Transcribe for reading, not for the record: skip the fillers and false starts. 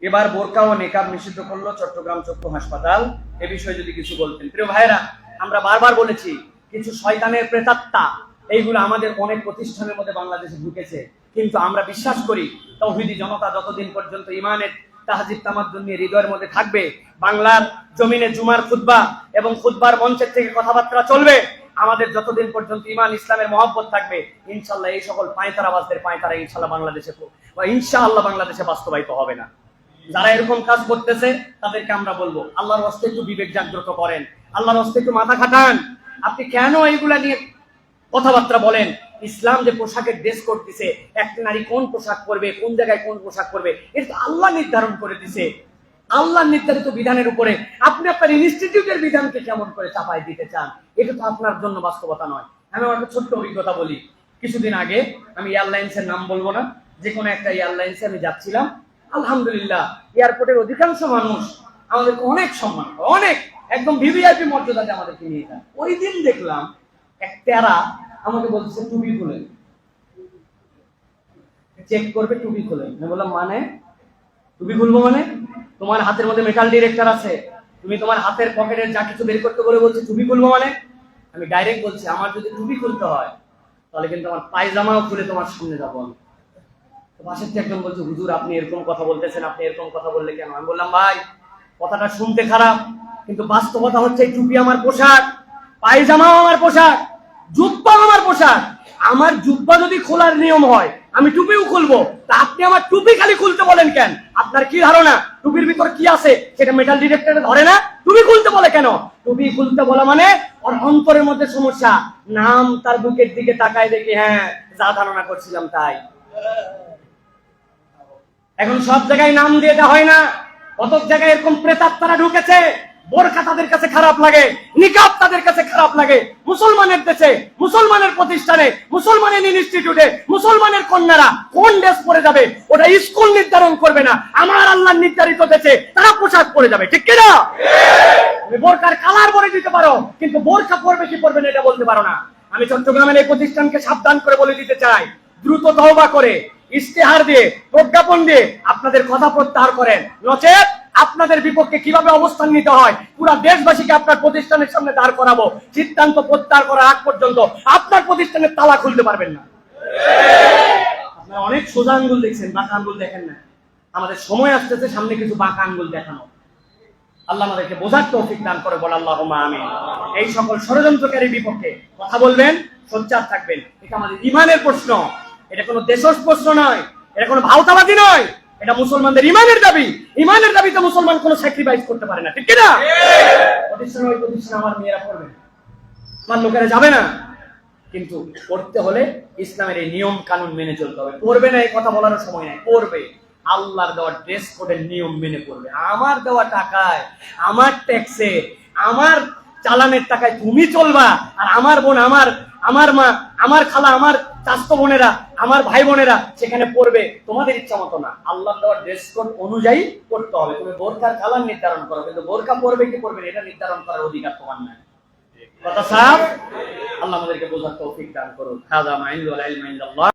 এবার বোরকা ও নেকাব নিষিদ্ধ করলো চট্টগ্রাম চক্ষু হাসপাতাল। এ বিষয়ে যদি কিছু বলতেন। প্রিয় ভাইরা, আমরা বারবার বলেছি কিছু শয়তানের প্রেতাত্মা এইগুলো আমাদের অনেক প্রতিষ্ঠানের মধ্যে বাংলাদেশে ঢুকেছে, কিন্তু আমরা বিশ্বাস করি তাওহীদি জনতা যতদিন পর্যন্ত ইমানের তাহজিব তামাদ্দুন নিয়ে হৃদয়ের মধ্যে থাকবে, বাংলার জমিনে জুমার খুতবা এবং খুতবার মঞ্চের থেকে কথাবার্তা চলবে, আমাদের যতদিন পর্যন্ত ইমান ইসলামের মহব্বত থাকবে, ইনশাআল্লাহ এই সকল পায়তারাবাজদের পায়তারা ইনশাআল্লাহ বাংলাদেশে বাস্তবায়িত হবে না। যারা এরকম কাজ করতেছে তাদেরকে আমরা বলবো, আল্লাহর হস্তে একটু বিবেক জাগ্রত করেন, আল্লাহর হস্তে একটু মাথা খাটান। আপনি কেন এইগুলা নিয়ে কথাবার্তা বলেন? ইসলাম যে পোশাকের ড্রেস কোড দিছে, একটা নারী কোন পোশাক পরবে, কোন জায়গায় কোন পোশাক পরবে, এটা তো আল্লাহ নির্ধারণ করে দিছে। আল্লাহ নির্ধারিত বিধানের উপরে আপনি আপনার ইনস্টিটিউটের বিধানকে কেমন করে চাপাই দিতে চান? এটা তো আপনার জন্য বাস্তবতা নয়। আমি আমার একটা ছোট্ট অভিজ্ঞতা বলি। কিছুদিন আগে, আমি এয়ারলাইন্সের নাম বলবো না, যে কোনো একটা এয়ারলাইন্সে আমি যাচ্ছিলাম। আলহামদুলিল্লাহ, এয়ারপোর্টের অধিকাংশ মানুষ আমাদেরকে অনেক সম্মান, অনেক একদম ভিভিআইপি মর্যাদাতে আমাদেরকে নিয়ে যান। ওই দিন দেখলাম এক তেরা আমাকে বলছে টুপি খুলেন, চেক করবে, টুপি খুলেন। আমি বললাম মানে? টুপি খুলবো মানে? তোমার হাতের মধ্যে মেটাল ডিরেক্টর আছে, তুমি তোমার হাতের পকেটের যা কিছু বের করতে বলে বলছে টুপি খুলবো মানে? আমি ডাইরেক্ট বলছি, আমার যদি টুপি খুলতে হয় তাহলে কিন্তু আমার পায়জামাও খুলে তোমার সামনে যাবো আমি। পাশের থেকে একজন বলছে, হুজুর আপনি এরকম কথা বলতেছেন, আপনি এরকম কথা বললে কেন? আমি বললাম, ভাই কথাটা শুনতে খারাপ, কিন্তু বাস্তবতা হচ্ছে এই টুপি আমার পোশাক, পায়জামাও আমার পোশাক, জুব্বাও আমার পোশাক। আমার জুব্বা যদি খোলার নিয়ম হয় আমি টুপিও খুলবো, তা আপনি আমার টুপি খালি খুলতে বলেন কেন? আপনার কি ধারণা টুপির ভিতর কি আছে সেটা মেটাল ডিটেক্টরে ধরে না? টুপি খুলতে বলে কেন? টুপি খুলতে বলা মানে ওর অন্তরের মধ্যে সমস্যা। নাম তার বুকের দিকে তাকায় দেখি, হ্যাঁ যা ধারণা করছিলাম তাই। এখন সব জায়গায় নাম দিয়ে দেওয়া হয় না, কত জায়গায় এরকম প্রেতাত্মারা ঢুকেছে। বোরকা তাদের কাছে খারাপ লাগে, নিকাব তাদের কাছে খারাপ লাগে। মুসলমানের দেশে, মুসলমানের প্রতিষ্ঠানে, মুসলমানের ইনস্টিটিউটে মুসলমানের কন্যারা কোন ড্রেস পরে যাবে ওটা স্কুল নির্ধারণ করবে না, আমার আল্লাহ নির্ধারিত দেশে তারা পোশাক পরে যাবে, ঠিক কিনা? তুমি বোরকার কালার পরে দিতে পারো, কিন্তু বোরকা পরবে কি পরবে না এটা বলতে পারো না। আমি চট্টগ্রামের এই প্রতিষ্ঠানকে সাবধান করে বলে দিতে চাই, দ্রুত তওবা করে ইস্তেহার দিয়ে, প্রজ্ঞাপন দিয়ে আপনাদের কথা প্রত্যাহার করেন, নচেত আপনাদের বিপক্ষে কিভাবে অবস্থান নিতে হয় পুরা দেশবাসীকে আপনার প্রতিষ্ঠানের সামনে দাঁড় করাবো। সিদ্ধান্ত প্রত্যাহার করার আগ পর্যন্ত আপনার প্রতিষ্ঠানের তালা খুলতে পারবেন না। আপনারা অনেক সোজা আঙ্গুল দেখছেন, বাঁকা আঙ্গুল দেখেন না। আমাদের সময় আসতেছে সামনে কিছু বাঁকা আঙ্গুল দেখানো। আল্লাহ আমাদেরকে বোঝার তৌফিক দান করে, বল আল্লাহুম্মা আমিন। এই সকল ষড়যন্ত্রকারীর বিপক্ষে কথা বলবেন, সোচ্চার থাকবেন। এটা আমাদের ইমানের প্রশ্ন, এটা কোনো দেশজ প্রশ্ন নয়, এটা কোনো ভাওতাবাদী নয়, এটা মুসলমানদের ইমানের দাবি। ইমানের দাবিতে মুসলমান কোনো স্যাক্রিফাইস করতে পারে না, ঠিক কিনা? প্রতিষ্ঠান ওই প্রতিষ্ঠান আমার মেয়েরা পড়বে, আমার লোকেরা যাবে না, কিন্তু পড়তে হলে ইসলামের এই নিয়ম কানুন মেনে চলতে হবে। পড়বে না এই কথা বলার সময় নাই, পড়বে। আল্লাহর দেওয়া ড্রেস কোডের নিয়ম মেনে পড়বে। আমার দেওয়া টাকায়, আমার ট্যাক্সে, আমার চালানের টাকায় তুমি চলবা, আর আমার বোন, আমার মা, আমার খালা, আমার চাচাতো বোনেরা, আমার ভাই বোনেরা সেখানে পড়বে তোমাদের ইচ্ছা মতো না। আল্লাহর দেওয়া ড্রেস কোড অনুযায়ী পড়তে হবে। তুমি বোরকার কালার নির্ধারণ করো, কিন্তু বোরকা পড়বে কি পড়বে এটা নির্ধারণ করার অধিকার তোমার নাই। কথা সাফ। আল্লাহ আমাদেরকে বোঝার তৌফিক দান করুন। হাযা মা ইনদাল্লাহ।